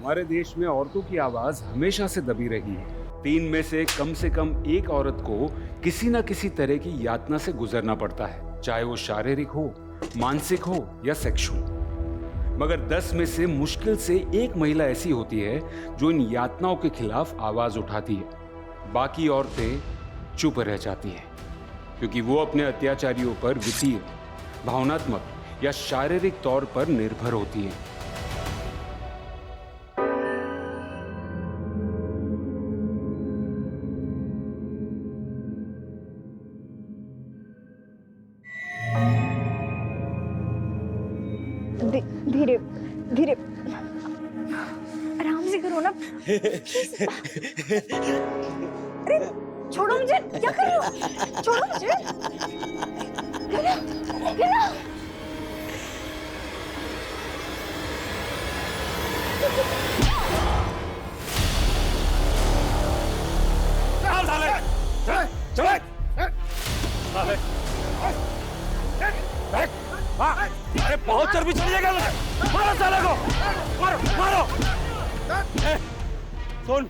हमारे देश में औरतों की आवाज हमेशा से दबी रही है। 3 में से कम एक औरत को किसी न किसी तरह की यातना से गुजरना पड़ता है, चाहे वो शारीरिक हो, मानसिक हो या सेक्सुअल। मगर 10 में से मुश्किल से एक महिला ऐसी होती है जो इन यातनाओं के खिलाफ आवाज उठाती है। बाकी औरतें चुप रह जाती हैं क्योंकि वो अपने अत्याचारियों पर वित्तीय, भावनात्मक या शारीरिक तौर पर निर्भर होती हैं। धीरे धीरे, आराम से करो ना। अरे छोड़ो मुझे, क्या कर रहे हो? छोड़ो मुझे। हिला, हिला। अरे बहुत चर्बी चढ़ जाएगा मुझे। मारो साले को, मारो मारो। सुन,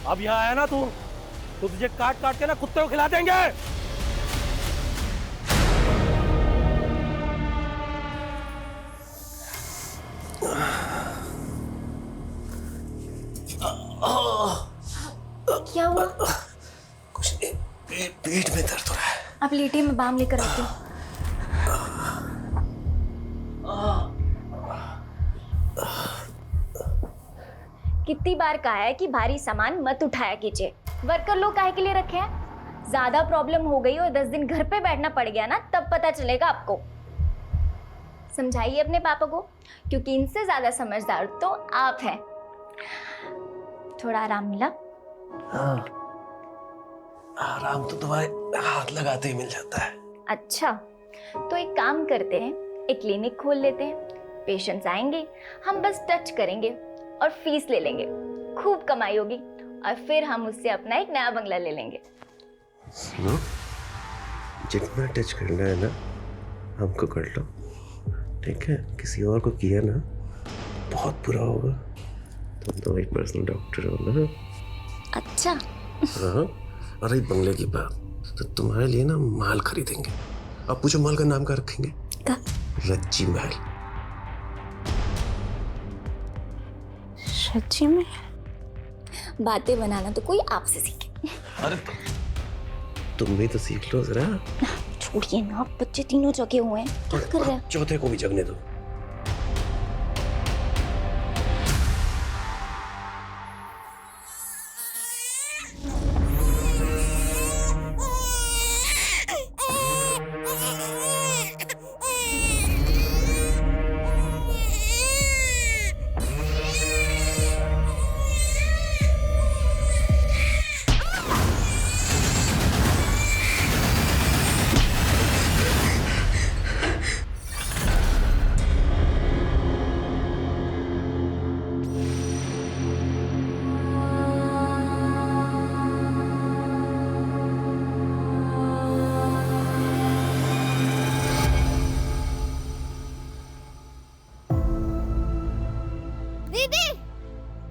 अब यहाँ आया ना तू, तो तुझे काट काट के ना कुत्ते को खिला देंगे। क्या हुआ? कुछ नहीं, पेट में दर्द हो रहा है। आप लेटिए, मैं बाम लेकर आती हूँ। कितनी बार कहा है कि भारी सामान मत उठाया कीजिए। वर्कर लोग काहे के लिए रखे हैं? ज्यादा प्रॉब्लम हो गई और 10 दिन घर पे बैठना पड़ गया ना, तब पता चलेगा आपको। समझाइए अपने पापा को, क्योंकि इनसे ज्यादा समझदार तो आप हैं। थोड़ा आराम मिला? हाँ, आराम तो तुम्हारे हाथ लगाते ही मिल जाता है। अच्छा, तो एक काम करते हैं, एक क्लिनिक खोल लेते हैं। पेशेंट्स आएंगे, हम बस टच करेंगे और फीस ले लेंगे। खूब कमाई होगी और फिर हम उससे अपना एक नया बंगला ले लेंगे। सुनो, जितना टच करना है ना हमको कर लो, ठीक है? किसी और को किया ना बहुत बुरा होगा। तुम तो एक पर्सनल डॉक्टर हो ना। अच्छा। हाँ, और एक बंगले की बात, तो तुम्हारे लिए ना माल खरीदेंगे। अब पूछो माल का नाम क्या रखेंगे? क्या? रज्जी महल। सच्ची में? बातें बनाना तो कोई आपसे सीखे। अरे तुम भी तो सीख लो जरा। छोड़िए ना, बच्चे तीनों जगे हुए हैं, क्या कर रहे हैं? चौथे को भी जगने दो।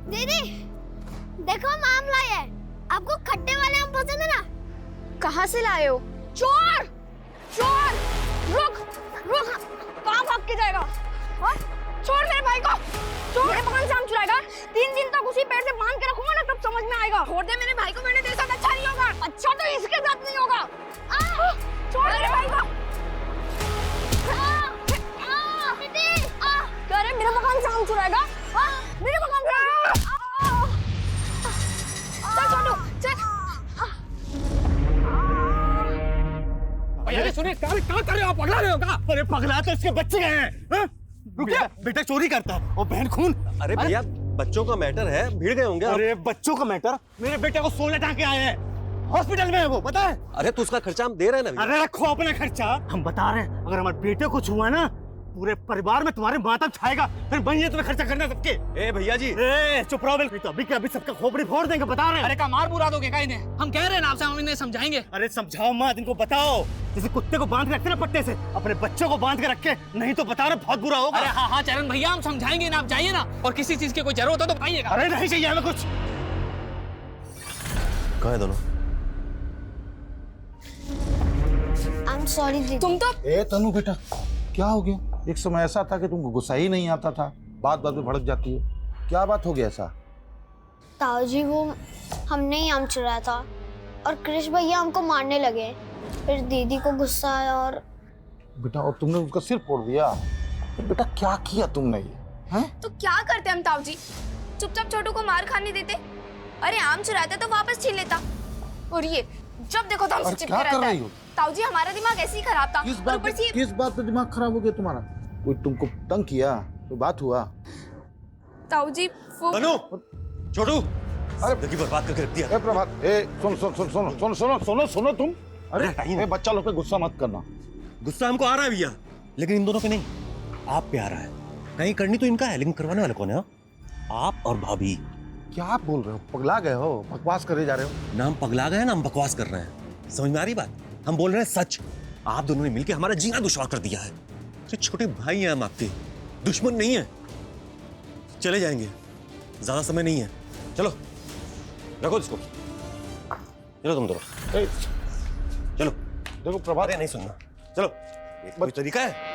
दीदी, देखो मामला ये। आपको खट्टे वाले आम पसंद है ना? कहाँ से लाए हो? चोर! चोर! रुक! रुक! कहाँ भाग के जाएगा? हाँ? छोड़ मेरे भाई को! छोड़! मेरे मकान से आम चुराएगा? 3 दिन तक उसी पेड़ से बांध के रखूंगा ना, तब समझ में आएगा। छोड़ दे मेरे भाई को, मैंने तेरे साथ अच्छा नहीं होगा। अच्छा तो इसके साथ नहीं होगा। छोड़ मेरे भाई को! दीदी! क्या रे, मेरे मकान से आम चुराएगा? मेरे मकान से चल छोटू, चल। अरे सुनिए, क्या कर रहे हो आप? पगला रहे हो क्या? अरे पगला तो इसके बच्चे गए हैं। रुकिए, बेटा चोरी करता है और बहन खून। अरे भैया, बच्चों का मैटर है, भीड़ गए होंगे। अरे बच्चों का मैटर? मेरे बेटे को 16 टांके आए हैं, हॉस्पिटल में है वो, पता है? अरे तो उसका खर्चा हम दे रहे हैं ना। अरे रखो अपना खर्चा, हम बता रहे हैं। अगर हमारे बेटे कुछ हुआ ना पूरे परिवार में तुम्हारे मातम छाएगा, फिर वही तुम्हें खर्चा करना सबके। ए भैया जी, ए चुप रहो बिल्कुल, तो अभी के अभी सबका खोपड़ी फोड़ देंगे, बता रहे हैं। अरे का मार बुरा दोगे का इन्हें? हम कह रहे हैं ना आपसे, हम इन्हें समझाएंगे। अरे समझाओ मत, इनको बताओ, जैसे कुत्ते को बांध के रखते ना पट्टे से, अपने बच्चों को बांध के रखे, नहीं तो बता रहे बहुत बुरा होगा। अरे हाँ हाँ चरण भैया, हम समझाएंगे ना, आप जाइए ना, और किसी चीज की कोई जरूरत हो तो बताइएगा। अरे नहीं चाहिए हमें कुछ। कहाँ है दोनों? आई एम सॉरी दीदी। तुम तो ए तनु बेटा, क्या हो गया? एक समय ऐसा था कि तुमको गुस्सा ही नहीं आता था, बात बात में भड़क जाती है। क्या बात हो गया ऐसा? ताऊ जी, वो हमने ही आम चुराया था और कृष्ण भैया हमको मारने लगे, फिर दीदी को गुस्सा आया और बेटा, और तुमने उसका सिर फोड़ दिया? तो बेटा क्या किया तुमने ये? हैं? तो क्या करते हम ताऊ जी? चुपचाप छोटू को मार खाने देते। अरे आम चुराता तो वापस छीन लेता, और ये जब देखो तो हमसे अरे चिपके क्या कर रहता रही है। हो? ताऊ जी, हमारा दिमाग ऐसे ही खराब था। किस और बात ऊपर से किस बात पे दिमाग खराब हो गया तुम्हारा? कोई तुमको तंग किया? कोई बात हुआ? ताऊ जी वो अनु, छोटू, जिंदगी बर्बाद करके रख दिया। ए प्रभात, ए सुन सुन सुन सुनो सुनो सुनो सुनो सुनो तुम। अरे टाइम। ए बच्चा लोग पे गुस्सा मत करना। गुस्सा हमको आ रहा है भैया, लेकिन इन दोनों पे नहीं, आप पे आ रहा है। कहीं करनी तो इनका है, लेकिन करवाने वाला कौन है? आप और भाभी। क्या आप बोल रहे हो? पगला गए हो? बकवास करे जा रहे हो? नाम पगला गए ना, हम बकवास कर रहे हैं। समझ में आ रही बात? हम बोल रहे हैं सच। आप दोनों ने मिलकर हमारा जीना दुश्वार कर दिया है। तो छोटे भाई हैं हम आपके, दुश्मन नहीं है। चले जाएंगे, ज्यादा समय नहीं है। चलो रखो इसको, चलो तुम दोनों, ए, चलो। देखो प्रभात, अरे नहीं सुनना, चलो। ये कोई तरीका है?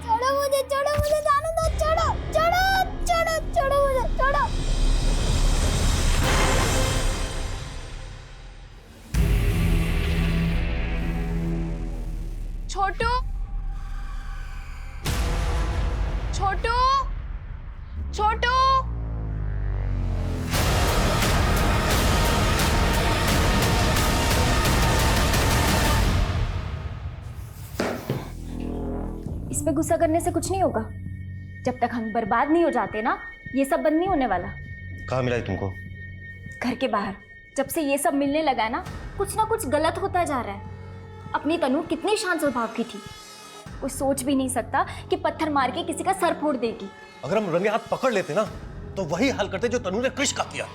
छोड़ो मुझे जाने दो, छोड़ो छोड़ो छोड़ो छोड़ो मुझे, छोड़ो। छोटू, छोटू, छोटू। इस पे गुस्सा करने से कुछ नहीं होगा। जब तक हम बर्बाद नहीं हो जाते ना, ये सब बंद नहीं होने वाला। कहाँ मिला है तुमको? घर के बाहर। जब से ये सब मिलने लगा है ना कुछ गलत होता जा रहा है। अपनी तनु कितनी शांत स्वभाव की थी, कोई सोच भी नहीं सकता कि पत्थर मार के किसी का सर फोड़ देगी। अगर हम रंगे हाथ पकड़ लेते ना, तो वही हाल करते जो तनु ने कृष का किया।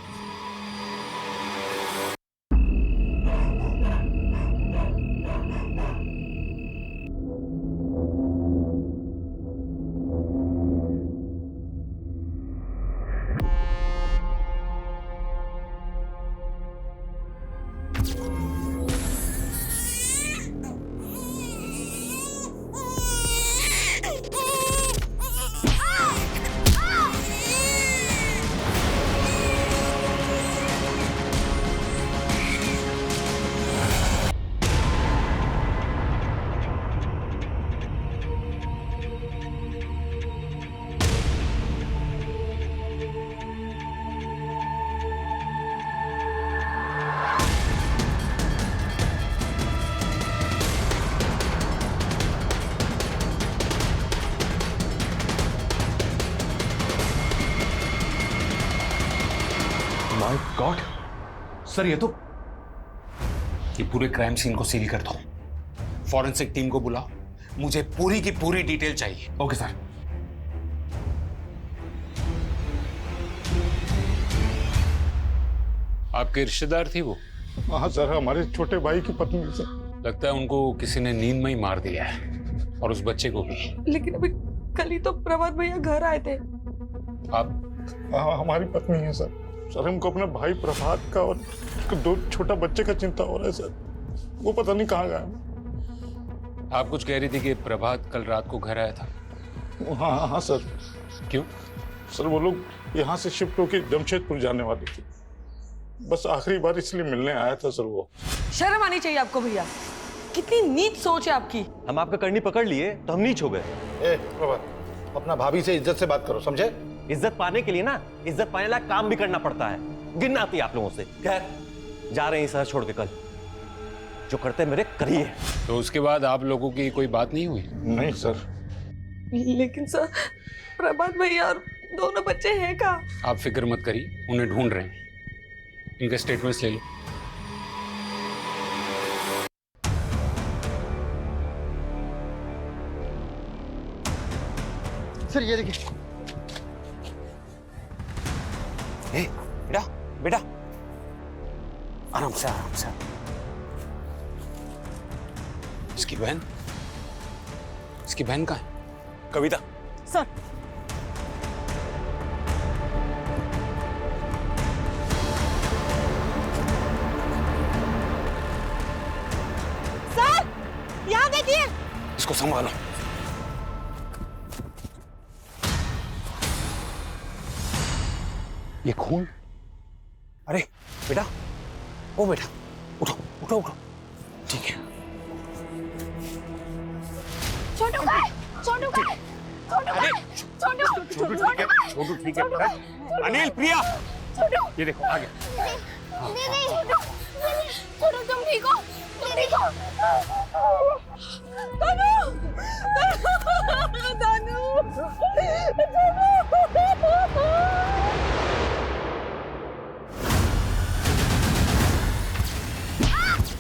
माय गॉड सर, ये पूरे क्राइम सीन को सील कर दो। फॉरेंसिक टीम को बुलाओ, मुझे पूरी की पूरी डिटेल चाहिए। Okay sir. आपके रिश्तेदार थी वो? हाँ सर, हमारे छोटे भाई की पत्नी सर। लगता है उनको किसी ने नींद में ही मार दिया है, और उस बच्चे को भी। लेकिन अभी कल ही तो प्रभात भैया घर आए थे। आप? हाँ, हमारी पत्नी है सर। सर हमको अपने भाई प्रभात का और दो छोटा बच्चे का चिंता हो रहा है सर। वो पता नहीं कहाँ गया। आप कुछ कह रही थी कि प्रभात कल रात को घर आया था? हाँ हाँ सर। क्यों? सर वो लोग यहाँ से शिफ्ट होकर जमशेदपुर जाने वाले थे। बस आखिरी बार इसलिए मिलने आया था सर वो। शर्म आनी चाहिए आपको भैया, कितनी नीच सोच है आपकी। हम आपका करनी पकड़ लिए तो हम नीच हो गए। ए प्रभात, अपना भाभी से इज्जत से बात करो, समझे? इज्जत पाने के लिए ना इज्जत पाने लायक काम भी करना पड़ता है, गिनना आती है आप लोगों से। खैर जा रहे हैं शहर छोड़ के कल, जो करते मेरे करिए। तो उसके बाद आप लोगों की कोई बात नहीं हुई? नहीं सर। लेकिन सर प्रभात भैया और दोनों बच्चे हैं कहाँ? आप फिक्र मत करिए, उन्हें ढूंढ रहे हैं। इनके स्टेटमेंट्स ले लो। सर ये देखिए। बेटा बेटा आराम से आराम से। इसकी बहन कहाँ है? कविता। सर यहाँ देखिए। इसको संभालो। ये खून? अरे बेटा, ओ बेटा, उठो उठो उठो। ठीक है। छोटू का है, छोटू का है, छोटू का है, छोटू ठीक है। अनिल, प्रिया, छोटू। ये देखो आगे। नहीं छोटू तुम ठीक हो? तुम ठीक हो? तनु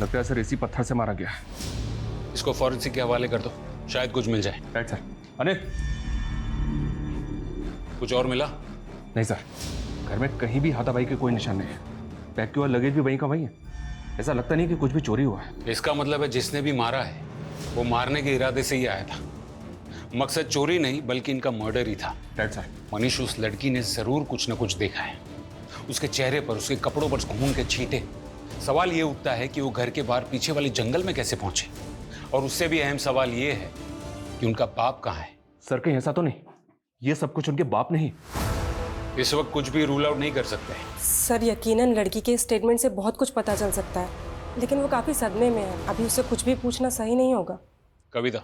लगता है सर इसी पत्थर से मारा गया। इसको फॉरेंसिक के हवाले कर दो, शायद कुछ मिल जाए। Right sir. अनिल, कुछ और मिला? नहीं सर, घर में कहीं भी हाथापाई के कोई निशान नहीं है। बैग की और लगेज भी वहीं का वहीं है। ऐसा लगता नहीं कि कुछ भी चोरी हुआ है। इसका मतलब है जिसने भी मारा है वो मारने के इरादे से ही आया था। मकसद चोरी नहीं बल्कि इनका मर्डर ही था। Right sir. मनीष, उस लड़की ने जरूर कुछ न कुछ देखा है। उसके चेहरे पर, उसके कपड़ों पर खून के छींटे। सवाल ये उठता है कि वो घर के बाहर पीछे वाले जंगल में कैसे पहुंचे, और उससे भी अहम सवाल ये है कि उनका बाप कहाँ है। सर कहीं ऐसा तो नहीं ये सब कुछ उनके बाप नहीं? इस वक्त कुछ भी रूल आउट नहीं कर सकते। सर यकीनन लड़की के स्टेटमेंट से बहुत कुछ पता चल सकता है, लेकिन वो काफी सदमे में है। अभी उससे कुछ भी पूछना सही नहीं होगा। कविता,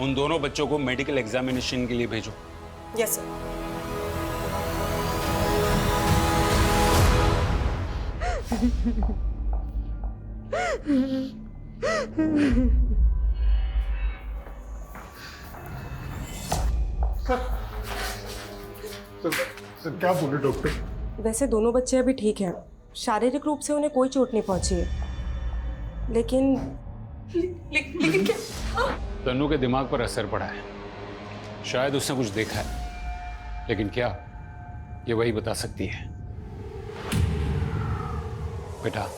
उन दोनों बच्चों को मेडिकल एग्जामिनेशन के लिए भेजो। Yes sir. सर क्या बोले डॉक्टर? वैसे दोनों बच्चे अभी ठीक हैं, शारीरिक रूप से उन्हें कोई चोट नहीं पहुंची है, लेकिन क्या? तनु के दिमाग पर असर पड़ा है, शायद उसने कुछ देखा है, लेकिन क्या, ये वही बता सकती है। बेटा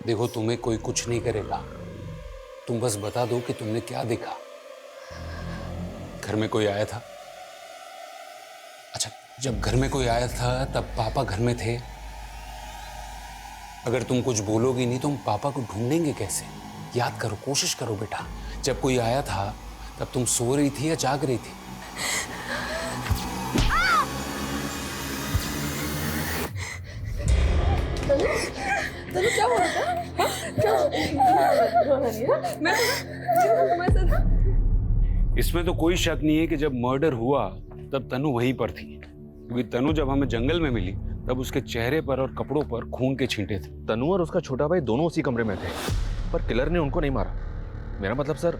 देखो, तुम्हें कोई कुछ नहीं करेगा, तुम बस बता दो कि तुमने क्या देखा। घर में कोई आया था? अच्छा, जब घर में कोई आया था तब पापा घर में थे? अगर तुम कुछ बोलोगी नहीं तो हम पापा को ढूंढेंगे कैसे? याद करो, कोशिश करो बेटा, जब कोई आया था तब तुम सो रही थी या जाग रही थी? तनु क्या हो रहा था? इसमें तो कोई शक नहीं है कि जब मर्डर हुआ तब तनु वहीं पर थी, क्योंकि तनु जब हमें जंगल में मिली तब उसके चेहरे पर और कपड़ों पर खून के छींटे थे। तनु और उसका छोटा भाई दोनों उसी कमरे में थे, पर किलर ने उनको नहीं मारा। मेरा मतलब सर,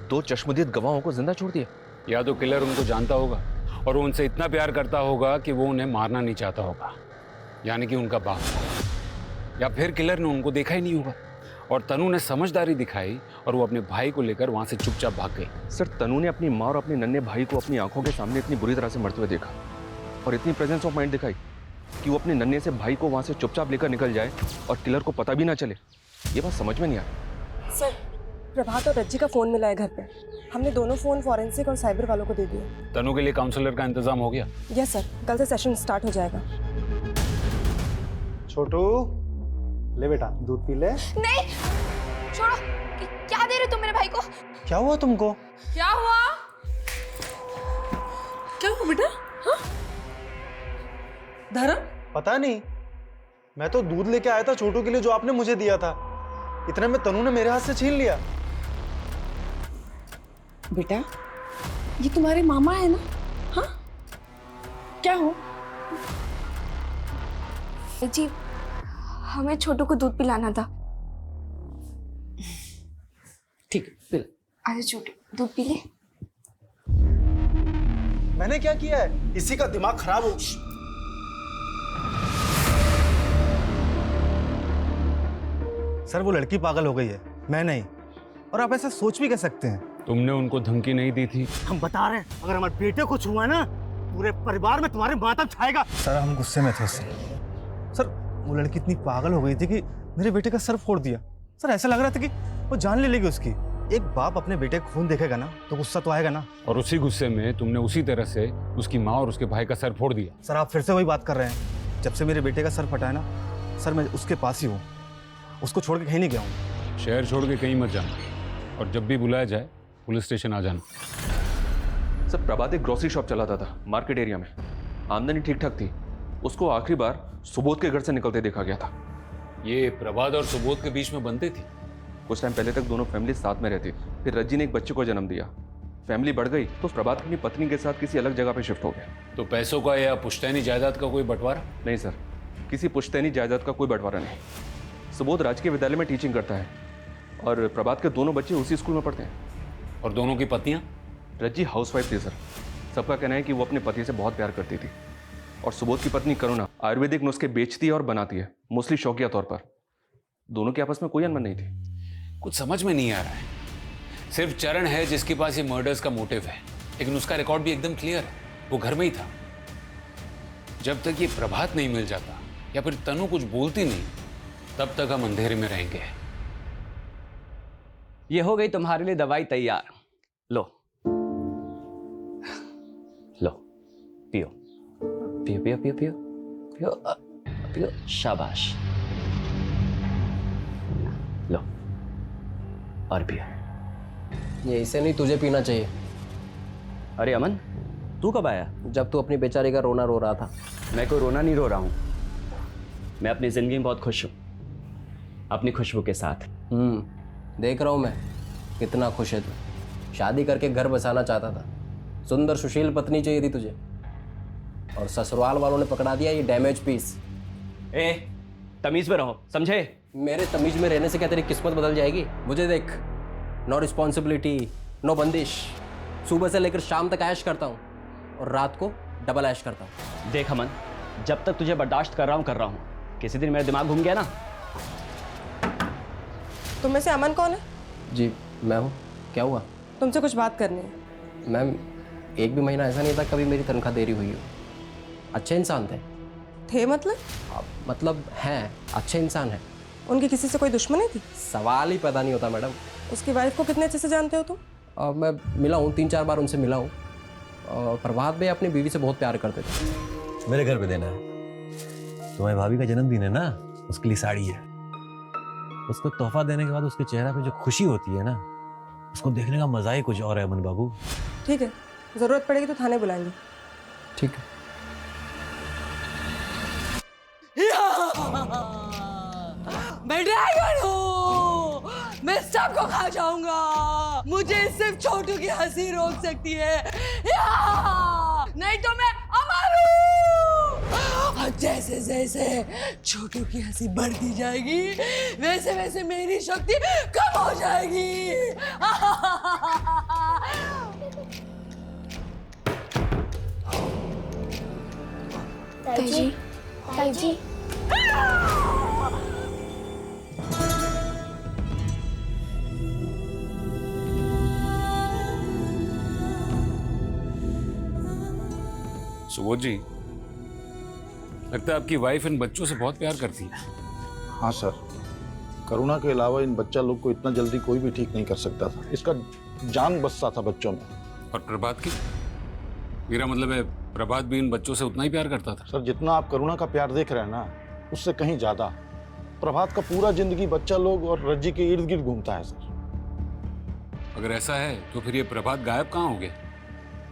दो चश्मदीद गवाहों को जिंदा छोड़ दिया। या तो किलर उनको जानता होगा और वो उनसे इतना प्यार करता होगा कि वो उन्हें मारना नहीं चाहता होगा, यानी कि उनका बाप, या फिर किलर ने उनको देखा ही नहीं होगा और तनु ने समझदारी दिखाई और वो अपने भाई को लेकर वहां से चुपचाप भाग गई। सर तनु ने अपनी माँ और अपने नन्हे भाई को अपनी आंखों के सामने इतनी बुरी तरह से मरते हुए देखा और इतनी प्रेजेंस ऑफ माइंड दिखाई कि वो अपने नन्हे से भाई को वहां से चुपचाप लेकर निकल जाए और किलर को पता भी ना चले। ये बात समझ में नहीं आ रही। सर प्रभात और रज्जी का फोन मिला है घर पे। हमने दोनों फोन फॉरेंसिक और साइबर वालों को दे दिए। तनु के लिए काउंसलर का इंतजाम हो गया? यस सर, कल से सेशन स्टार्ट हो जाएगा। छोटू ले बेटा, दूध पी ले। नहीं छोड़ो, क्या दे रहे तुम मेरे भाई को? क्या हुआ तुमको? क्या हुआ? क्या हुआ बेटा? हाँ? धर्म? पता नहीं, मैं तो दूध लेके आया था छोटू के लिए जो आपने मुझे दिया था। इतने में तनु ने मेरे हाथ से छीन लिया। बेटा ये तुम्हारे मामा है ना? हाँ क्या हो? जी हमें छोटू को दूध पिलाना था। ठीक है पिला। अरे छोटू दूध पी ले। मैंने क्या किया है? इसी का दिमाग खराब हो। सर वो लड़की पागल हो गई है, मैं नहीं। और आप ऐसा सोच भी कह सकते हैं? तुमने उनको धमकी नहीं दी थी? हम बता रहे हैं, अगर हमारे बेटे को कुछ हुआ ना, पूरे परिवार में तुम्हारे मातम छाएगा। सर हम गुस्से में थे उससे। सर वो लड़की इतनी पागल हो गई थी कि मेरे बेटे का सर फोड़ दिया। सर ऐसा लग रहा था कि वो जान ले लेगी उसकी। एक बाप अपने बेटे का खून देखेगा ना तो गुस्सा तो आएगा ना। और उसी गुस्से में तुमने उसी तरह से उसकी माँ और उसके भाई का सर फोड़ दिया। सर आप फिर से वही बात कर रहे हैं। जब से मेरे बेटे का सर फटा है ना सर, मैं उसके पास ही हूँ, उसको छोड़ के कहीं नहीं गया हूँ। शहर छोड़ के कहीं मत जाना, और जब भी बुलाया जाए पुलिस स्टेशन आ जाना। सर प्रभात एक ग्रोसरी शॉप चलाता था मार्केट एरिया में, आमदनी ठीक ठाक थी। उसको आखिरी बार सुबोध के घर से निकलते देखा गया था। ये प्रभात और सुबोध के बीच में बनती थी? कुछ टाइम पहले तक दोनों फैमिली साथ में रहती, फिर रज्जी ने एक बच्चे को जन्म दिया। फैमिली बढ़ गई तो प्रभात अपनी पत्नी के साथ किसी अलग जगह पे शिफ्ट हो गया। तो पैसों का या पुश्तैनी जायदाद का कोई बंटवारा? नहीं सर, किसी पुश्तैनी जायदाद का कोई बंटवारा नहीं। सुबोध राजकीय विद्यालय में टीचिंग करता है और प्रभात के दोनों बच्चे उसी स्कूल में पढ़ते हैं। और दोनों की पत्नियां? रज्जी हाउसवाइफ थी सर। सबका कहना है कि वो अपने पति से बहुत प्यार करती थी। और सुबोध की पत्नी करुणा आयुर्वेदिक नुस्खे बेचती है और बनाती है, मोस्टली शौकिया तौर पर। दोनों के आपस में कोई अनबन नहीं थी। कुछ समझ में नहीं आ रहा है। सिर्फ चरण है जिसके पास ये मर्डर्स का मोटिव है, लेकिन उसका रिकॉर्ड भी एकदम क्लियर है, वो घर में ही था। जब तक ये प्रभात नहीं मिल जाता या फिर तनु कुछ बोलती नहीं, तब तक हम अंधेरे में रहेंगे। ये हो गई तुम्हारे लिए दवाई तैयार। लो लो पियो पियो पियो पियो पियो पियो पियो, शाबाश। लो और पियो। ये इसे नहीं, तुझे पीना चाहिए। अरे अमन तू कब आया? जब तू अपनी बेचारी का रोना रो रहा था। मैं कोई रोना नहीं रो रहा हूँ, मैं अपनी जिंदगी में बहुत खुश हूँ, अपनी खुशबू के साथ। देख रहा हूँ मैं कितना खुश है तू। शादी करके घर बसाना चाहता था, सुंदर सुशील पत्नी चाहिए थी तुझे, और ससुराल वालों ने पकड़ा दिया ये डैमेज पीस। ए तमीज में रहो, समझे? मेरे तमीज में रहने से क्या तेरी किस्मत बदल जाएगी? मुझे देख, नो रिस्पॉन्सिबिलिटी, नो बंदिश। सुबह से लेकर शाम तक ऐश करता हूँ और रात को डबल ऐश करता हूँ। देख अमन, जब तक तुझे बर्दाश्त कर रहा हूँ, किसी दिन मेरा दिमाग घूम गया ना। तुम में से अमन कौन है? जी मैं हूँ। क्या हुआ? तुमसे कुछ बात करनी है। मैम एक भी महीना ऐसा नहीं था कभी मेरी तनख्वाह देरी हुई हो। अच्छे इंसान थे मतलब हैं, अच्छे इंसान हैं। उनकी किसी से कोई दुश्मनी थी? सवाल ही पता नहीं होता मैडम। उसकी वाइफ को कितने अच्छे से जानते हो तुम? मैं मिला हूँ, 3-4 बार उनसे मिला हूँ। और प्रभात भाई अपनी बीवी से बहुत प्यार करते थे। मेरे घर पे देना है। तुम्हारी भाभी का जन्मदिन है ना, उसके लिए साड़ी है। उसको तोहफा देने के बाद उसके चेहरा पे जो खुशी होती है ना, उसको देखने का मजा ही कुछ और है अमन बाबू। ठीक है, जरूरत पड़ेगी तो थाने बुलाएंगे। ठीक है। मैं ड्रैगन हूँ, मैं सबको खा जाऊंगा। मुझे सिर्फ छोटू की हंसी रोक सकती है, नहीं तो मैं अमर हूँ। और जैसे जैसे छोटू की हंसी बढ़ती जाएगी, वैसे वैसे मेरी शक्ति कम हो जाएगी। ताई जी, ताई जी। सुबोध जी, लगता है आपकी वाइफ इन बच्चों से बहुत प्यार करती है। हाँ सर, करुणा के अलावा इन बच्चा लोग को इतना जल्दी कोई भी ठीक नहीं कर सकता था। इसका जान बसता था बच्चों में। और प्रभात की? मेरा मतलब है प्रभात भी इन बच्चों से उतना ही प्यार करता था। सर जितना आप करुणा का प्यार देख रहे हैं ना, उससे कहीं ज्यादा। प्रभात का पूरा जिंदगी बच्चा लोग और रज्जी के इर्द गिर्द घूमता है सर। अगर ऐसा है तो फिर ये प्रभात गायब कहाँ हो गए?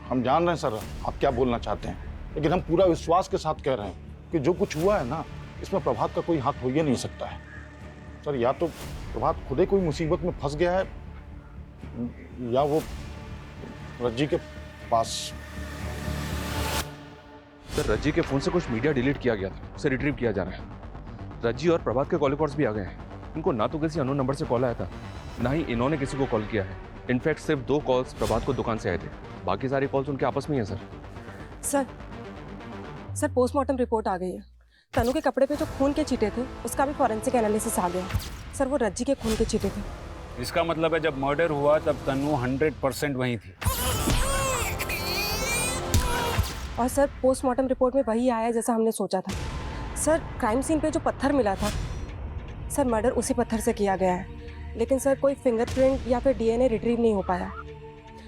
हम जान रहे हैं सर आप क्या बोलना चाहते हैं, लेकिन हम पूरा विश्वास के साथ कह रहे हैं कि जो कुछ हुआ है ना, इसमें प्रभात का कोई हाथ हो ही नहीं सकता है सर। या तो प्रभात खुद ही कोई मुसीबत में फंस गया है या वो रज्जी के पास। सर रज्जी के फोन से कुछ मीडिया डिलीट किया गया था, उसे रिट्रीव किया जा रहा है। रज्जी और प्रभात के कॉल रिकॉर्ड्स भी आ गए हैं। इनको ना तो किसी अननोन नंबर से कॉल आया था, ना ही इन्होंने किसी को कॉल किया है। इनफैक्ट सिर्फ 2 कॉल्स प्रभात को दुकान से आए थे, बाकी सारी कॉल्स उनके आपस में ही है सर। सर पोस्टमार्टम रिपोर्ट आ गई है। तनु के कपड़े पे जो खून के छींटे थे उसका भी फॉरेंसिक एनालिसिस आ गया। सर वो रज्जी के खून के छींटे थे। इसका मतलब है जब मर्डर हुआ तब तन्नू 100% वहीं थी। और सर पोस्टमार्टम रिपोर्ट में वही आया जैसा हमने सोचा था। सर क्राइम सीन पे जो पत्थर मिला था, सर मर्डर उसी पत्थर से किया गया है, लेकिन सर कोई फिंगरप्रिंट या फिर डीएनए रिट्रीव नहीं हो पाया।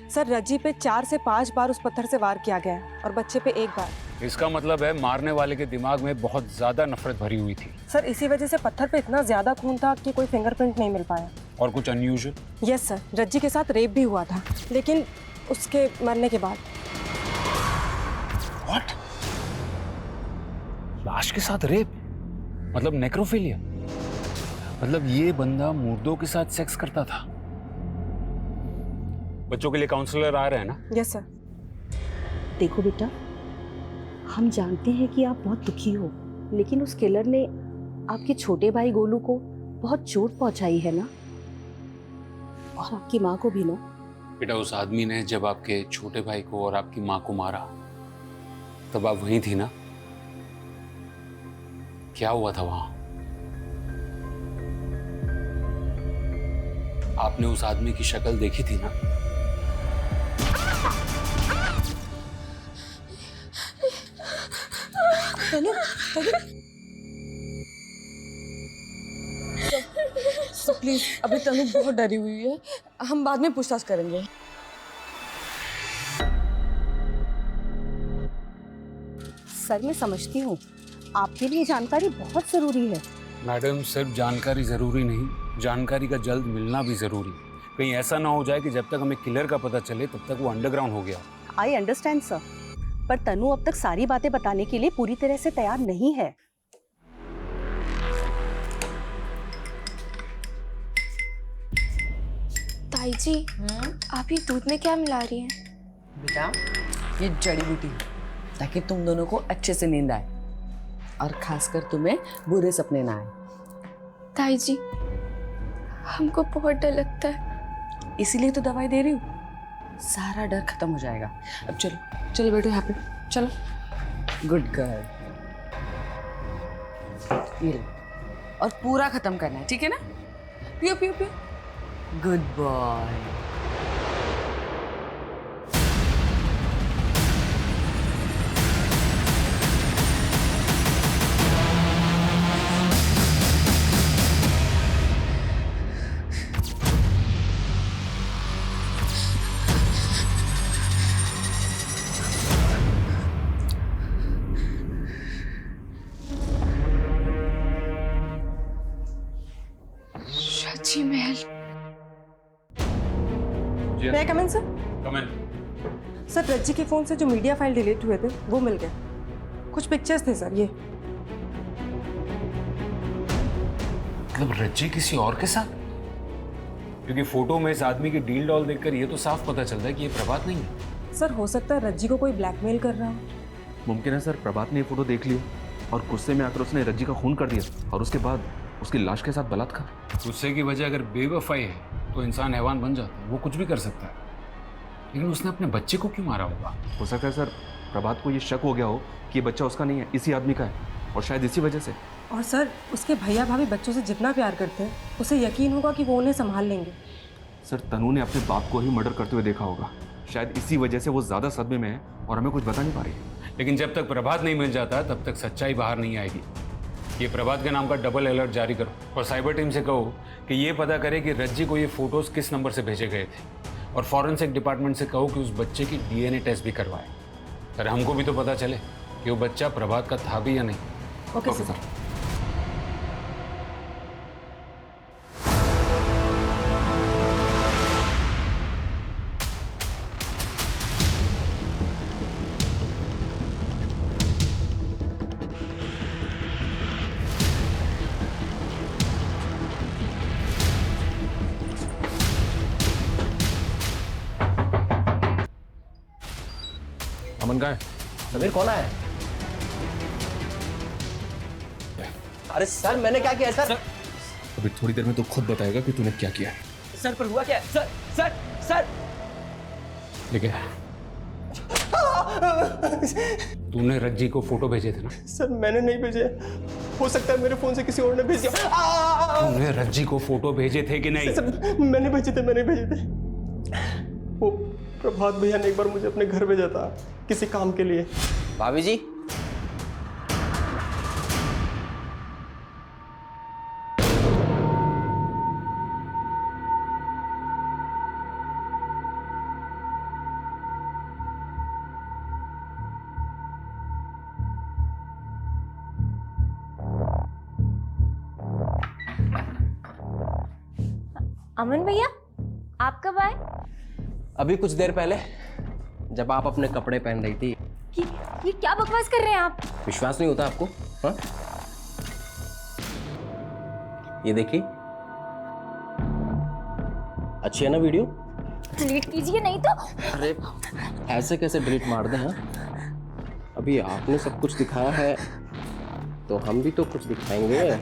सर रज्जी पे 4 से 5 बार उस पत्थर से वार किया गया है और बच्चे पे 1 बार। इसका मतलब है मारने वाले के दिमाग में बहुत ज्यादा नफरत भरी हुई थी। सर इसी वजह से पत्थर पे इतना ज्यादा खून था कि कोई फिंगरप्रिंट नहीं मिल पाया। और कुछ अनयूजुअल? यस सर, रज्जी के साथ रेप भी हुआ था, लेकिन उसके मरने के बाद। व्हाट? लाश के साथ रेप? मतलब नेक्रोफिलिया? मतलब ये बंदा मुर्दों के साथ सेक्स करता था? बच्चों के लिए काउंसलर आ रहे हैं ना? Yes sir. देखो बेटा, हम जानते हैं कि आप बहुत दुखी हो, लेकिन उस किलर ने आपके छोटे भाई गोलू को बहुत चोट पहुंचाई है ना, और आपकी माँ को भी ना। बेटा उस आदमी ने जब आपके छोटे भाई को और आपकी माँ को मारा तब आप वहीं थी ना? क्या हुआ था वहां? आपने उस आदमी की शक्ल देखी थी ना? तनु, प्लीज अभी तनु बहुत डरी हुई है, हम बाद में पूछताछ करेंगे। सर मैं समझती हूँ आपके लिए जानकारी बहुत जरूरी है। मैडम सिर्फ जानकारी जरूरी नहीं, जानकारी का जल्द मिलना भी जरूरी। कहीं ऐसा ना हो जाए कि जब तक हमें किलर का पता चले तब तक वो अंडरग्राउंड हो गया। आई अंडरस्टैंड सर, पर तनु अब तक सारी बातें बताने के लिए पूरी तरह से तैयार नहीं है। ताई जी, आप ये दूध में क्या मिला रही हैं? बेटा ये जड़ी बूटी है ताकि तुम दोनों को अच्छे से नींद आए और खासकर तुम्हें बुरे सपने ना आए। ताई जी, हमको बहुत डर लगता है। इसीलिए तो दवाई दे रही हूँ, सारा डर खत्म हो जाएगा। अब चलो चलो बैठो यहाँ पे, चलो। गुड गर्ल, ये लो, और पूरा खत्म करना है, ठीक है ना? पियो पियो पियो। Good boy. जी महल। मैं कम इन सर? कम इन। सर रज्जी के फोन से जो मीडिया फाइल डिलीट हुए थे वो मिल गए। कुछ पिक्चर्स थे सर, ये। मतलब रज्जी किसी और के साथ? क्योंकि फोटो में इस आदमी की डील डॉल देखकर ये तो साफ पता चलता है कि ये प्रभात नहीं है। सर हो सकता है रज्जी को कोई ब्लैकमेल कर रहा हो। मुमकिन है सर प्रभात ने ये फोटो देख लिया और गुस्से में आकर उसने रज्जी का खून कर दिया और उसके बाद उसकी लाश के साथ बलात्कार। गुस्से की वजह अगर बेवफाई है तो इंसान हैवान बन जाता है, वो कुछ भी कर सकता है। लेकिन उसने अपने बच्चे को क्यों मारा होगा? हो सकता है सर प्रभात को ये शक हो गया हो कि ये बच्चा उसका नहीं है, इसी आदमी का है, और शायद इसी वजह से। और सर उसके भैया भाभी बच्चों से जितना प्यार करते हैं उसे यकीन होगा कि वो उन्हें संभाल लेंगे। सर तनु ने अपने बाप को ही मर्डर करते हुए देखा होगा, शायद इसी वजह से वो ज्यादा सदमे में है और हमें कुछ बता नहीं पा रही है। लेकिन जब तक प्रभात नहीं मिल जाता तब तक सच्चाई बाहर नहीं आएगी। ये प्रभात के नाम का डबल अलर्ट जारी करो और साइबर टीम से कहो कि ये पता करे कि रज्जी को ये फोटोज किस नंबर से भेजे गए थे, और फॉरेंसिक डिपार्टमेंट से कहो कि उस बच्चे की डीएनए टेस्ट भी करवाए। सर हमको भी तो पता चले कि वो बच्चा प्रभात का था भी या नहीं। Okay sir. अमन कहाँ है? समीर कौन आया? अरे सर मैंने क्या किया सर? अभी थोड़ी देर में तो खुद बताएगा कि तूने क्या किया है। सर पर हुआ क्या? सर सर सर लेके तूने रज्जी को फोटो भेजे थे ना? सर मैंने नहीं भेजे, हो सकता है मेरे फोन से किसी और ने भेज दिया। तूने रज्जी को फोटो भेजे थे कि नहीं? सर मैंने भेजे थे। वो प्रभात भैया ने एक बार मुझे अपने घर भेजा था किसी काम के लिए। भाभी जी अमन भैया, आप कब आए? अभी कुछ देर पहले, जब आप अपने कपड़े पहन रही थी। ये क्या बकवास कर रहे हैं आप? विश्वास नहीं होता आपको? हाँ? ये देखिए, अच्छी है ना वीडियो? डिलीट कीजिए नहीं तो। अरे ऐसे कैसे डिलीट मार दें? हाँ? अभी आपने सब कुछ दिखाया है तो हम भी तो कुछ दिखाएंगे।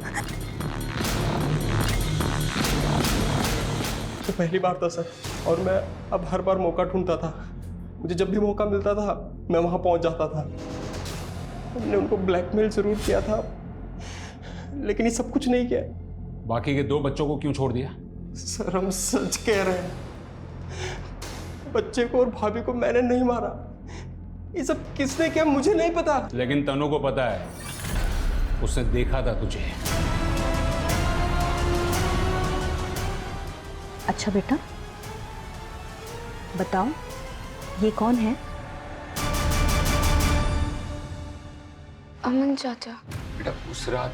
तो पहली बार था सर, और मैं अब हर बार मौका ढूंढता था। मुझे जब भी मौका मिलता था मैं वहां पहुंच जाता था। हमने उनको ब्लैकमेल जरूर किया था, लेकिन ये सब कुछ नहीं किया। बाकी के 2 बच्चों को क्यों छोड़ दिया? सर हम सच कह रहे हैं, बच्चे को और भाभी को मैंने नहीं मारा। ये सब किसने किया मुझे नहीं पता। लेकिन तनु को पता है, उसने देखा था तुझे। अच्छा बेटा बताओ, ये कौन है? अमन चाचा। बेटा उस रात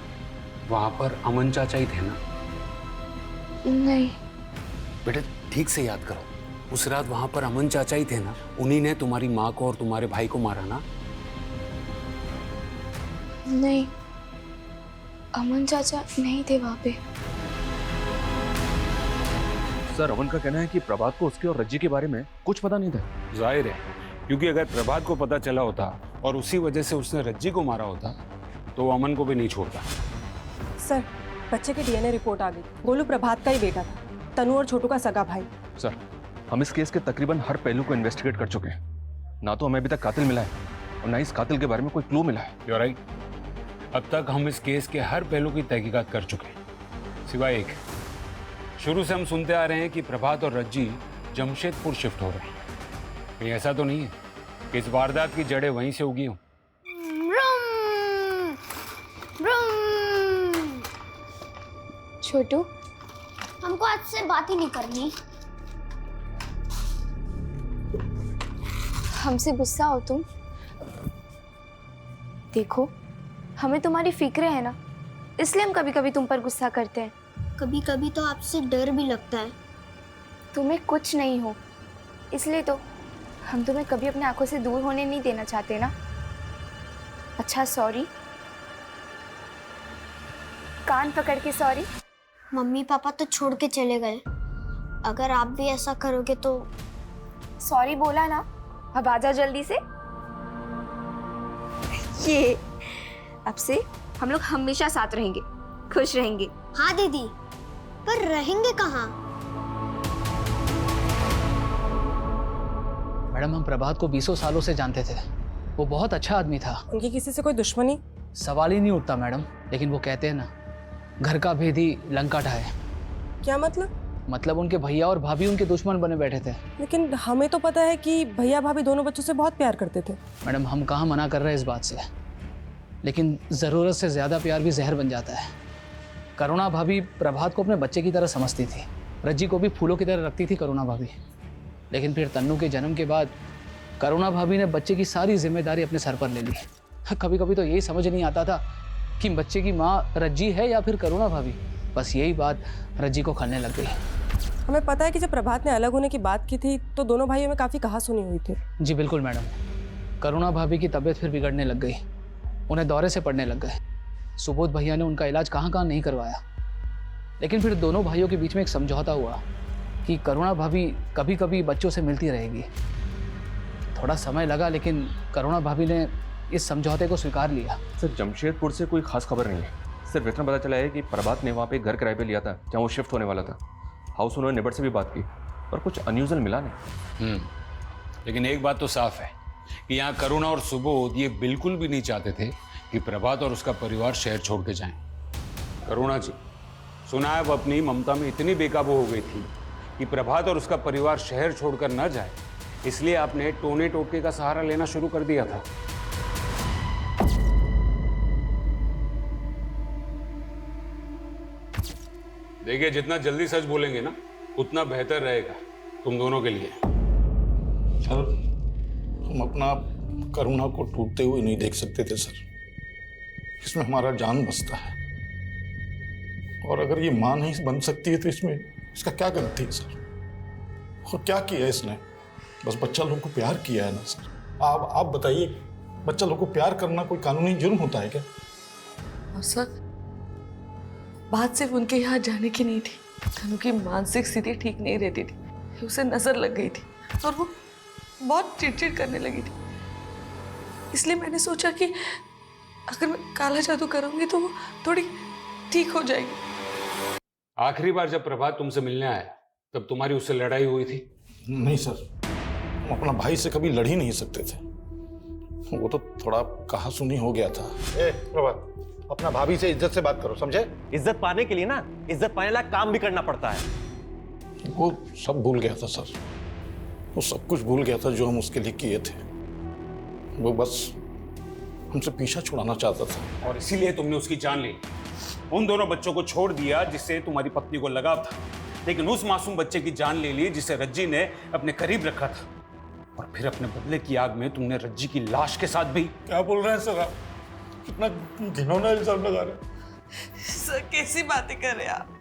वहां पर अमन चाचा ही थे ना? नहीं बेटा ठीक से याद करो, उस रात वहां पर अमन चाचा ही थे ना? उन्हीं ने तुम्हारी माँ को और तुम्हारे भाई को मारा ना? नहीं, अमन चाचा नहीं थे वहां पे। सर अमन का कहना है कि प्रभात को उसके और रज्जी के बारे में कुछ पता नहीं था। जाहिर है, क्योंकि अगर प्रभात को पता चला होता और उसी वजह से उसने रज्जी को मारा होता तो वो अमन को भी नहीं छोड़ता। सर बच्चे की डीएनए रिपोर्ट आ गई। गोलू प्रभात का ही बेटा था, तनु और छोटू का सगा भाई। सर हम इस केस के तकरीबन हर पहलू को इन्वेस्टिगेट कर चुके हैं। ना तो हमें अभी तक कातिल मिला है और ना इस कातिल के बारे में कोई क्लू मिला है। You're right. अब तक हम इस केस के हर पहलू की तहकीकात कर चुके हैं, सिवाय एक। शुरू से हम सुनते आ रहे हैं कि प्रभात और रज्जी जमशेदपुर शिफ्ट हो रहे हैं। कहीं ऐसा तो नहीं है कि इस वारदात की जड़ें वहीं से उगी हों? छोटू, हमको आज से बात ही नहीं करनी। हमसे गुस्सा हो तुम? देखो हमें तुम्हारी फिक्र है ना, इसलिए हम कभी कभी तुम पर गुस्सा करते हैं। कभी कभी तो आपसे डर भी लगता है। तुम्हें कुछ नहीं हो, इसलिए तो हम तुम्हें कभी अपने आंखों से दूर होने नहीं देना चाहते ना। अच्छा सॉरी, कान पकड़ के सॉरी। मम्मी पापा तो छोड़ के चले गए, अगर आप भी ऐसा करोगे तो। सॉरी बोला ना, अब आजा जल्दी से। ये अब से हम लोग हमेशा साथ रहेंगे, खुश रहेंगे। हाँ दीदी, पर रहेंगे कहाँ? मैडम हम प्रभात को 20 सालों से जानते थे, वो बहुत अच्छा आदमी था। उनकी किसी से कोई दुश्मनी? सवाल ही नहीं उठता मैडम, लेकिन वो कहते हैं ना, घर का भेद ही लंका ढाए। क्या मतलब? मतलब उनके भैया और भाभी उनके दुश्मन बने बैठे थे। लेकिन हमें तो पता है कि भैया भाभी दोनों बच्चों से बहुत प्यार करते थे। मैडम हम कहाँ मना कर रहे हैं इस बात से, लेकिन ज़रूरत से ज़्यादा प्यार भी जहर बन जाता है। करुणा भाभी प्रभात को अपने बच्चे की तरह समझती थी, रज्जी को भी फूलों की तरह रखती थी करुणा भाभी। लेकिन फिर तन्नू के जन्म के बाद करुणा भाभी ने बच्चे की सारी जिम्मेदारी अपने सर पर ले ली। कभी कभी तो यही समझ नहीं आता था कि बच्चे की माँ रज्जी है या फिर करुणा भाभी। बस यही बात रज्जी को खलने लग गई। हमें पता है कि जब प्रभात ने अलग होने की बात की थी तो दोनों भाइयों में काफ़ी कहासुनी हुई थी। जी बिल्कुल मैडम, करुणा भाभी की तबीयत फिर बिगड़ने लग गई, उन्हें दौरे से पड़ने लग गए। सुबोध भैया ने उनका इलाज कहाँ कहाँ नहीं करवाया। लेकिन फिर दोनों भाइयों के बीच में एक समझौता हुआ कि करुणा भाभी कभी कभी बच्चों से मिलती रहेगी। थोड़ा समय लगा, लेकिन करुणा भाभी ने इस समझौते को स्वीकार लिया। सर जमशेदपुर से कोई खास खबर नहीं है, सिर्फ इतना पता चला है कि प्रभात ने वहाँ पे घर किराए पे लिया था जहाँ वो शिफ्ट होने वाला था। हाउस ओनर नेबर से भी बात की पर कुछ अनयूजुअल मिला नहीं। लेकिन एक बात तो साफ है कि यहाँ करुणा और सुबोध ये बिल्कुल भी नहीं चाहते थे कि प्रभात और उसका परिवार शहर छोड़ के जाएं। करुणा जी, सुना है वो अपनी ममता में इतनी बेकाबू हो गई थी कि प्रभात और उसका परिवार शहर छोड़कर न जाए, इसलिए आपने टोने टोटके का सहारा लेना शुरू कर दिया था। देखिए, जितना जल्दी सच बोलेंगे ना उतना बेहतर रहेगा तुम दोनों के लिए। सर, हम अपना करुणा को टूटते हुए नहीं देख सकते थे सर। इसमें हमारा जान बसता है, और अगर ये मां नहीं बन सकती है तो इसमें इसका क्या गलती है सर? और क्या किया इसने? बस बच्चा लोगों को प्यार किया है ना सर। आप बताइए, बच्चा लोगों को प्यार करना कोई कानूनी जुर्म होता है क्या? और सर, बात सिर्फ उनके यहाँ जाने की नहीं थी, तनु की मानसिक स्थिति ठीक नहीं रहती थी, उसे नजर लग गई थी और वो बहुत चिड़चिड़ करने लगी थी। इसलिए मैंने सोचा कि अगर मैं काला जादू करूंगी तो वो थोड़ी ठीक हो जाएगी। आखिरी बार जब प्रभात तुमसे मिलने आया तब तुम्हारी उससे लड़ाई हुई थी? नहीं सर, हम अपना भाई से कभी लड़ ही नहीं सकते थे। वो तो थोड़ा कहा सुनी हो गया था। प्रभात, अपना भाभी से इज्जत से बात करो, समझे? इज्जत पाने के लिए ना इज्जत पाने लायक काम भी करना पड़ता है। वो सब भूल गया था सर, वो सब कुछ भूल गया था जो हम उसके लिए किए थे। वो बस हमसे पीछा छुड़ाना चाहता था, और इसीलिए तुमने उसकी जान ली। उन दोनों बच्चों को छोड़ दिया जिससे तुम्हारी पत्नी को लगाव था, लेकिन उस मासूम बच्चे की जान ले ली जिसे रज्जी ने अपने करीब रखा था। और फिर अपने बदले की आग में तुमने रज्जी की लाश के साथ भी। क्या बोल रहे हैं सर आप? कितना घिनौना इल्जाम लगा रहे हैं। सर कैसी बातें कर रहे हैं आप?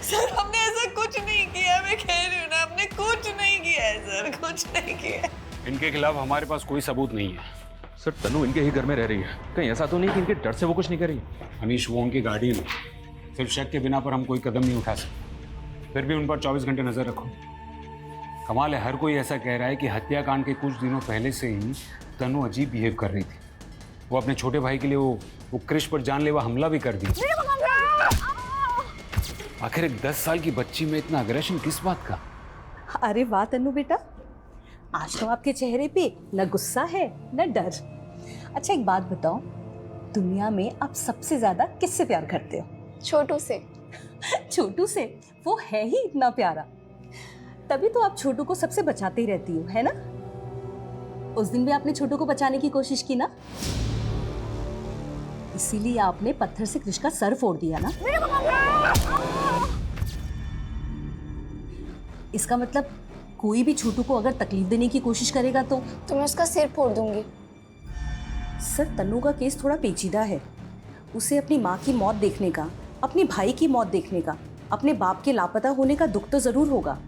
सर हमने ऐसा कुछ नहीं किया, मैं कह रही हूँ ना, हमने कुछ नहीं किया है सर, कुछ नहीं किया है। इनके खिलाफ हमारे पास कोई सबूत नहीं है। सर तनु इनके ही घर में रह रही है, कहीं ऐसा तो नहीं कि इनके डर से वो कुछ नहीं कर रही? अनीश, वो उनकी गाड़ी में, सिर्फ शक के बिना पर हम कोई कदम नहीं उठा सकते। फिर भी उन पर 24 घंटे नजर रखो। कमाल है, हर कोई ऐसा कह रहा है कि हत्याकांड के कुछ दिनों पहले से ही तनु अजीब बिहेव कर रही थी। वो अपने छोटे भाई के लिए वो क्रिश पर जानलेवा हमला भी कर दी। आखिर एक 10 साल की बच्ची में इतना अग्रेशन किस बात का? अरे वाह तन्नू बेटा, आज तो आपके चेहरे पे न गुस्सा है न डर। अच्छा एक बात बताओ, दुनिया में आप सबसे ज्यादा किससे प्यार करते हो? छोटू से। छोटू से? वो है ही इतना प्यारा, तभी तो आप छोटू को सबसे बचाते ही रहती हो, है ना? उस दिन भी आपने छोटू को बचाने की कोशिश की ना, इसीलिए आपने पत्थर से कृष का सर फोड़ दिया ना। इसका मतलब कोई भी छोटू को अगर तकलीफ देने की कोशिश करेगा तो मैं उसका सिर फोड़ दूंगी। सर तन्नू का केस थोड़ा पेचीदा है। उसे अपनी माँ की मौत देखने का, अपने भाई की मौत देखने का, अपने बाप के लापता होने का दुख तो जरूर होगा,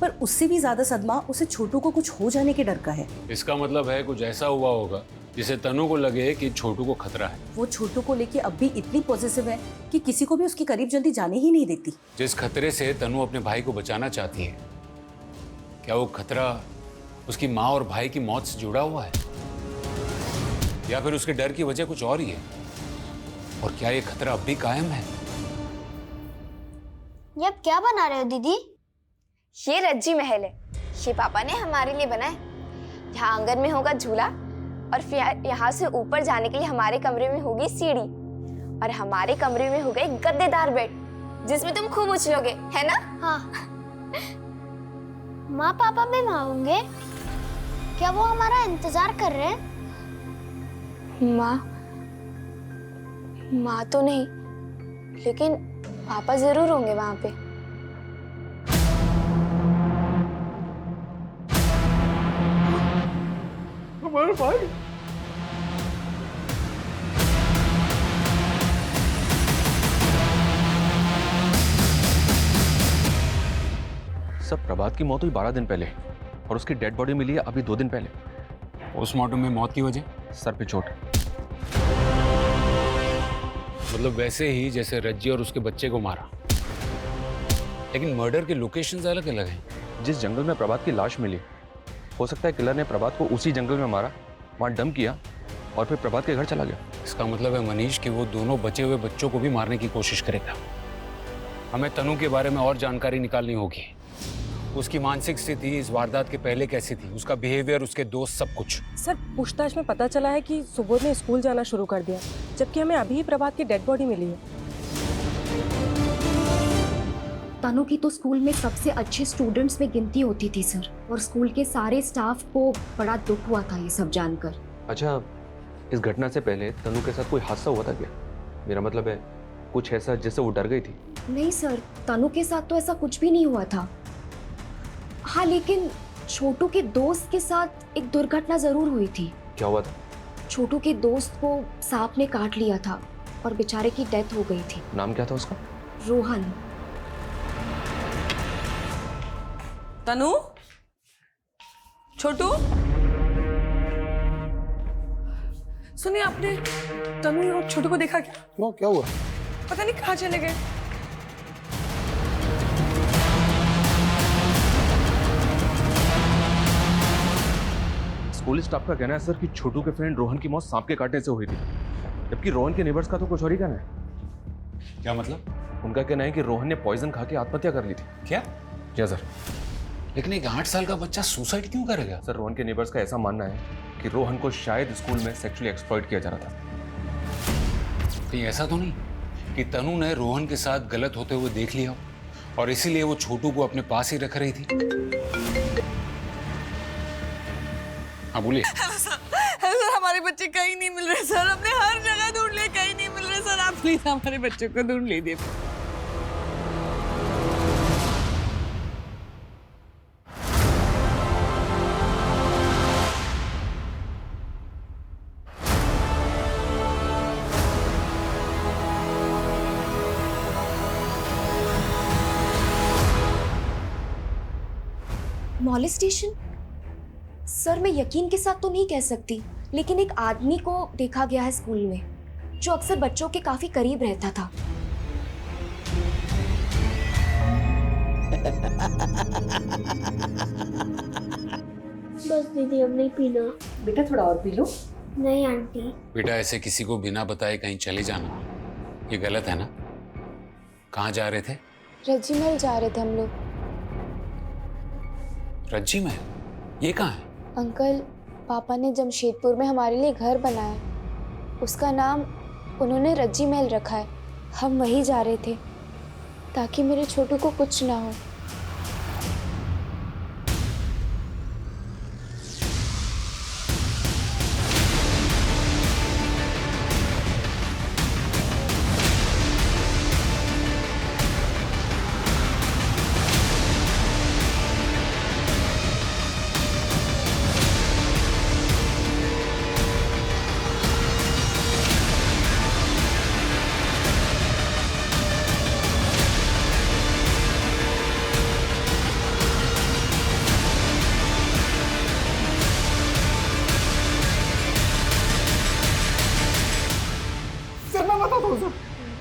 पर उससे भी ज्यादा सदमा उसे छोटू को कुछ हो जाने के डर का है। इसका मतलब है कुछ ऐसा हुआ होगा जिसे तनु को लगे कि छोटू को खतरा है। वो छोटू को लेके अब भी इतनी पॉजिटिव है कि किसी को भी उसके करीब जल्दी जाने ही नहीं देती। जिस खतरे से तनु अपने भाई को बचाना चाहती है, क्या वो खतरा उसकी माँ और भाई की मौत से जुड़ा हुआ है, या फिर उसके डर की वजह कुछ और ही है? और क्या ये खतरा अब भी कायम है? ये आप क्या बना रहे हो दीदी? ये रज्जी महल है, ये पापा ने हमारे लिए बनाया। यहाँ आंगन में होगा झूला, और फिर यहाँ से ऊपर जाने के लिए हमारे कमरे में होगी सीढ़ी, और हमारे कमरे में होगा एक गद्देदार बेड जिसमें तुम खूब उछलोगे, है ना? हाँ। माँ पापा भी वहाँ होंगे? क्या वो हमारा इंतजार कर रहे हैं? माँ तो नहीं, लेकिन पापा जरूर होंगे वहाँ पे। हमारे भाई। सब प्रभात की मौत हुई 12 दिन पहले, और उसकी डेड बॉडी मिली है अभी 2 दिन पहले। पोस्टमार्टम में मौत की वजह? सर पे चोट। मतलब वैसे ही जैसे रज्जी और उसके बच्चे को मारा, लेकिन मर्डर के लोकेशंस अलग अलग हैं। जिस जंगल में प्रभात की लाश मिली हो सकता है किलर ने प्रभात को उसी जंगल में मारा, वहां डंप किया और फिर प्रभात के घर चला गया। इसका मतलब है मनीष कि वो दोनों बचे हुए बच्चों को भी मारने की कोशिश करेगा। हमें तनु के बारे में और जानकारी निकालनी होगी। उसकी मानसिक स्थिति इस वारदात के पहले कैसी थी, उसका बिहेवियर, उसके दोस्त, सब कुछ। सर पूछताछ में पता चला है कि सुबोध ने स्कूल जाना शुरू कर दिया, जबकि हमें अभी ही प्रभात की डेड बॉडी मिली है। तनु की तो स्कूल में सबसे अच्छे स्टूडेंट्स में गिनती होती थी सर, और स्कूल के सारे स्टाफ को बड़ा दुख हुआ था ये सब जानकर। अच्छा, इस घटना से पहले तनु के साथ कोई हादसा हुआ था क्या? मेरा मतलब है कुछ ऐसा जिससे वो डर गई थी। नहीं सर, तनु के साथ तो ऐसा कुछ भी नहीं हुआ था। हाँ, लेकिन छोटू के दोस्त के साथ एक दुर्घटना जरूर हुई थी। क्या हुआ था? छोटू के दोस्त को सांप ने काट लिया था और बेचारे की डेथ हो गई थी। नाम क्या था उसका? रोहन। तनु, छोटू, सुनिए, आपने तनु और छोटू को देखा क्या? वो क्या हुआ? पता नहीं कहाँ चले गए। स्कूल स्टाफ का कहना है सर कि छोटू के फ्रेंड रोहन की मौत सांप के काटने से हुई थी, जबकि रोहन के नेबर्स का तो कुछ और ही कहना है। क्या मतलब? उनका कहना है कि रोहन ने पॉइजन खा के आत्महत्या कर ली थी। क्या? क्या सर? लेकिन एक 8 साल का बच्चा सुसाइड क्यों करेगा? सर, रोहन के नेबर्स का ऐसा मानना है कि रोहन को शायद स्कूल में सेक्सुअली एक्सप्लॉइट किया जा रहा था। कहीं ऐसा तो नहीं कि तनु ने रोहन के साथ गलत होते हुए देख लिया हो और इसीलिए वो छोटू को अपने पास ही रख रही थी? हाँ बोलिए। हेलो सर, हमारे बच्चे कहीं नहीं मिल रहे सर, हमने हर जगह ढूंढ लिए, कहीं नहीं मिल रहे सर, आप प्लीज हमारे बच्चों को ढूंढ लीजिए। मॉलेस्टेशन? सर मैं यकीन के साथ तो नहीं कह सकती, लेकिन एक आदमी को देखा गया है स्कूल में जो अक्सर बच्चों के काफी करीब रहता था। बस दीदी, अब नहीं पीना। बेटा थोड़ा और पी लो। नहीं आंटी। बेटा ऐसे किसी को बिना बताए कहीं चले जाना ये गलत है ना? कहाँ जा रहे थे? रज्जी महल जा रहे थे हम लोग। रज्जी महल? ये कहाँ है? अंकल, पापा ने जमशेदपुर में हमारे लिए घर बनाया, उसका नाम उन्होंने रज्जी महल रखा है। हम वहीं जा रहे थे ताकि मेरे छोटू को कुछ ना हो।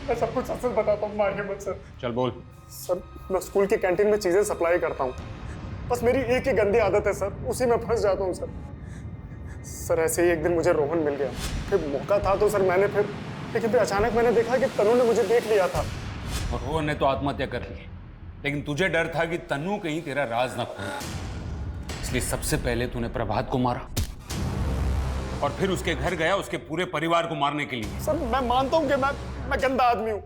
मैं सब कुछ सच बताता हूँ, मारिए मत सर। चल बोल। सर, मैं स्कूल की कैंटीन में चीजें सप्लाई करता हूँ, बस मेरी एक ही गंदी आदत है सर, उसी में फंस जाता हूँ सर। सर ऐसे ही एक दिन मुझे रोहन मिल गया, फिर मौका था तो सर मैंने लेकिन फिर अचानक मैंने देखा कि तनु ने मुझे देख लिया था। और रोहन ने तो आत्महत्या कर ली, लेकिन तुझे डर था कि तनु कहीं तेरा राज न खोले, इसलिए सबसे पहले तूने प्रभात को मारा और फिर उसके घर गया उसके पूरे परिवार को मारने के लिए। सर मैं मानता हूँ कि मैं गंदा आदमी हूँ,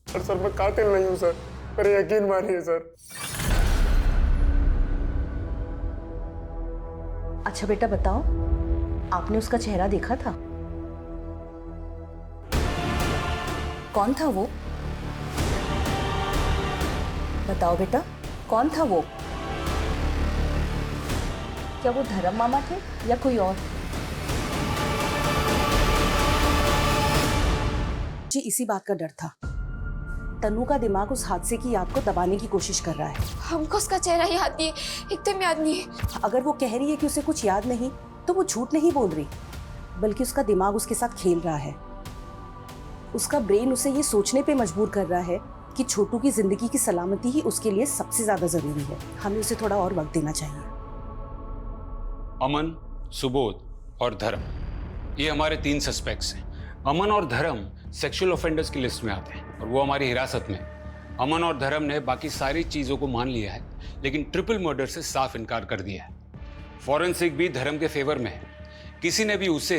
पर सर मैं कातिल नहीं हूँ सर, मेरे यकीन मानिए सर। अच्छा बेटा बताओ, आपने उसका चेहरा देखा था? कौन था वो? बताओ बेटा, कौन था वो? क्या वो धर्म मामा थे या कोई और? जी इसी बात का डर था। तनु का दिमाग उस हादसे की याद को दबाने की कोशिश कर रहा है। हमको उसका चेहरा याद नहीं है, एकदम याद नहीं है। अगर वो कह रही है कि उसे कुछ याद नहीं, तो वो झूठ नहीं बोल रही, बल्कि उसका दिमाग उसके साथ खेल रहा है। उसका ब्रेन उसे ये सोचने पे मजबूर कर रहा है कि छोटू की जिंदगी की सलामती ही उसके लिए सबसे ज्यादा जरूरी है। हमें उसे थोड़ा और वक्त देना चाहिए। अमन, सुबोध और धर्म, ये हमारे 3 सस्पेक्ट्स हैं। अमन और धर्म सेक्सुअल ऑफेंडर्स की लिस्ट में आते हैं और वो हमारी हिरासत में। अमन और धर्म ने बाकी सारी चीजों को मान लिया है, लेकिन ट्रिपल मर्डर से साफ इनकार कर दिया है। फॉरेंसिक भी धर्म के फेवर में है। किसी ने भी उसे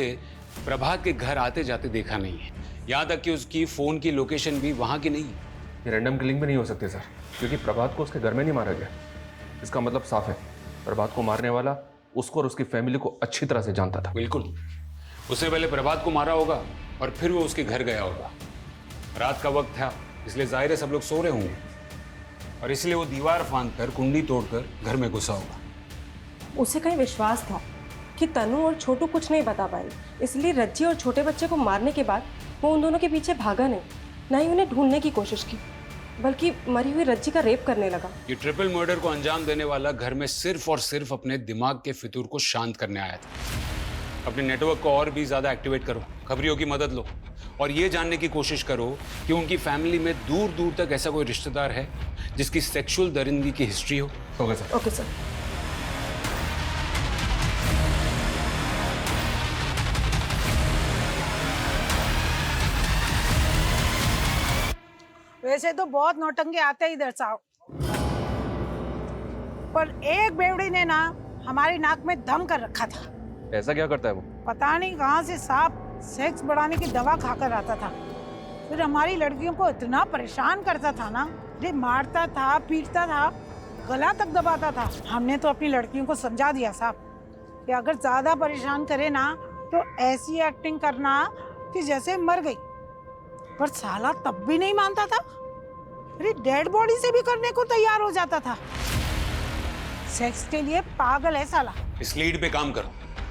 प्रभात के घर आते जाते देखा नहीं है, यहाँ तक कि उसकी फोन की लोकेशन भी वहाँ की नहीं है। ये रैंडम किलिंग भी नहीं हो सकती सर, क्योंकि प्रभात को उसके घर में नहीं मारा गया। इसका मतलब साफ है, प्रभात को मारने वाला उसको और उसकी फैमिली को अच्छी तरह से जानता था। बिल्कुल, उसने पहले प्रभात को मारा होगा और फिर वो उसके घर गया होगा। रात का वक्त था, इसलिए जाहिर है सब लोग सो रहे होंगे और इसलिए वो दीवार फांदकर कुंडी तोड़कर घर में घुसा होगा। उसे कहीं विश्वास था कि तनु और छोटू कुछ नहीं बता पाएंगे, इसलिए रज्जी और छोटे बच्चे को मारने के बाद वो उन दोनों के पीछे भागा नहीं, ना ही उन्हें ढूंढने की कोशिश की, बल्कि मरी हुई रज्जी का रेप करने लगा। ये ट्रिपल मर्डर को अंजाम देने वाला घर में सिर्फ और सिर्फ अपने दिमाग के फितूर को शांत करने आया था। अपने नेटवर्क को और भी ज्यादा एक्टिवेट करो, खबरियों की मदद लो और ये जानने की कोशिश करो कि उनकी फैमिली में दूर दूर तक ऐसा कोई रिश्तेदार है जिसकी सेक्सुअल दरिंदगी की हिस्ट्री हो। Okay sir. Okay sir. वैसे तो बहुत नौटंके आते ही इधर साहब, पर एक बेवड़ी ने ना हमारी नाक में दम कर रखा था। ऐसा क्या करता है वो? पता नहीं कहाँ से सांप सेक्स बढ़ाने की दवा खाकर आता था, फिर हमारी लड़कियों को इतना परेशान करता था ना, अरे मारता था, पीटता था, गला तक दबाता था। हमने तो अपनी लड़कियों को समझा दिया साहब कि अगर ज्यादा परेशान करे ना तो ऐसी एक्टिंग करना कि जैसे मर गई, पर साला तब भी नहीं मानता था, अरे डेड बॉडी से भी करने को तैयार हो जाता था। सेक्स के लिए पागल है साला। इस लीड पे काम करो,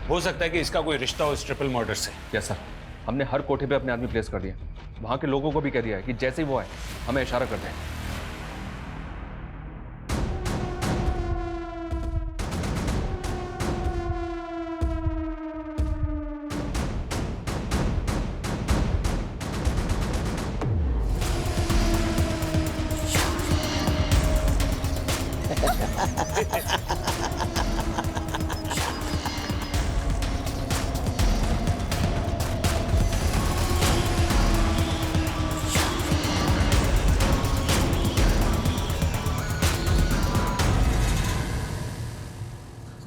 हो सकता है कि इसका कोई रिश्ता हो इस ट्रिपल मर्डर से। यस सर, हमने हर कोठे पे अपने आदमी प्लेस कर दिया। वहाँ के लोगों को भी कह दिया है कि जैसे ही वो आए हमें इशारा कर दें।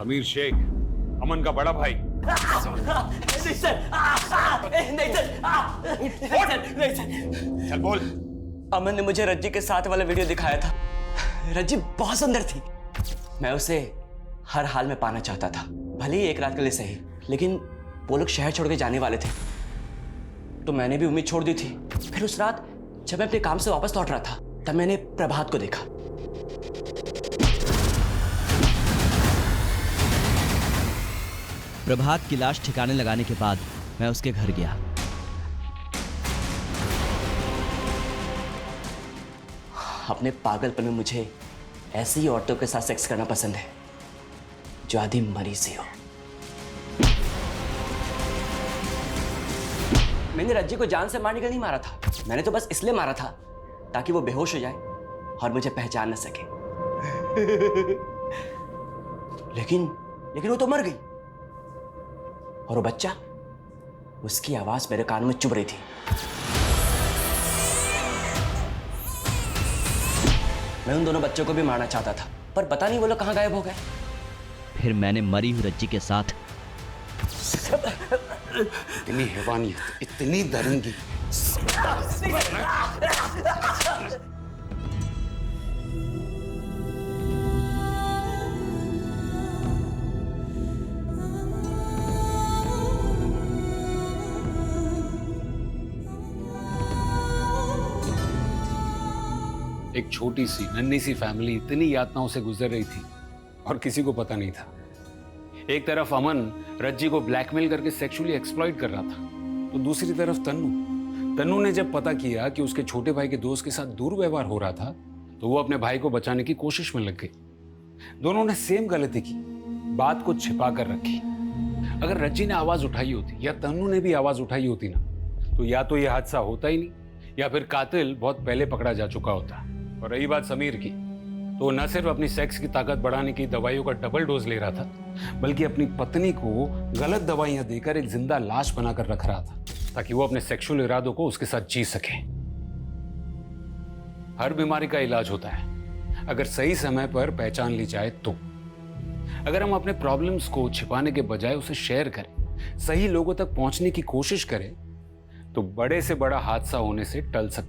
समीर शेख, अमन का बड़ा भाई। नहीं सर, नहीं सर। चल बोल। अमन ने मुझे रज्जी के साथ वाला वीडियो दिखाया था। रज्जी बहुत सुंदर थी, मैं उसे हर हाल में पाना चाहता था, भले ही एक रात के लिए सही। लेकिन वो लोग शहर छोड़ के जाने वाले थे तो मैंने भी उम्मीद छोड़ दी थी। फिर उस रात जब मैं अपने काम से वापस लौट रहा था तब मैंने प्रभात को देखा। प्रभात की लाश ठिकाने लगाने के बाद मैं उसके घर गया। अपने पागलपन में मुझे ऐसी ही औरतों के साथ सेक्स करना पसंद है जो आधी मरी सी हो। मैंने रज्जी को जान से मारने के लिए नहीं मारा था, मैंने तो बस इसलिए मारा था ताकि वो बेहोश हो जाए और मुझे पहचान न सके। लेकिन वो तो मर गई और वो बच्चा, उसकी आवाज मेरे कान में चुभ रही थी। मैं उन दोनों बच्चों को भी मारना चाहता था, पर पता नहीं वो लोग कहाँ गायब हो गए। फिर मैंने मरी हुई रज्जी के साथ इतनी हैवानियत, इतनी दरिंदगी। एक छोटी सी नन्ही सी फैमिली इतनी यातनाओं से गुजर रही थी और किसी को पता नहीं था। एक तरफ अमन रज्जी को ब्लैकमेल करके सेक्सुअली एक्सप्लॉइट कर रहा था, तो दूसरी तरफ तन्नू ने जब पता किया कि उसके छोटे भाई के दोस्त के साथ दुर्व्यवहार हो रहा था तो वो अपने भाई को बचाने की कोशिश में लग गई। दोनों ने सेम गलती की, बात को छिपा कर रखी। अगर रज्जी ने आवाज उठाई होती या तन्नू ने भी आवाज उठाई होती ना, तो या तो यह हादसा होता ही नहीं या फिर कातिल बहुत पहले पकड़ा जा चुका होता। और रही बात समीर की, तो न सिर्फ अपनी सेक्स की ताकत बढ़ाने की दवाइयों का डबल डोज ले रहा था, बल्कि अपनी पत्नी को गलत दवाइयां देकर एक जिंदा लाश बनाकर रख रहा था ताकि वो अपने सेक्सुअल इरादों को उसके साथ जी सके। हर बीमारी का इलाज होता है अगर सही समय पर पहचान ली जाए तो। अगर हम अपने प्रॉब्लम्स को छिपाने के बजाय उसे शेयर करें, सही लोगों तक पहुंचने की कोशिश करें, तो बड़े से बड़ा हादसा होने से टल सकता है।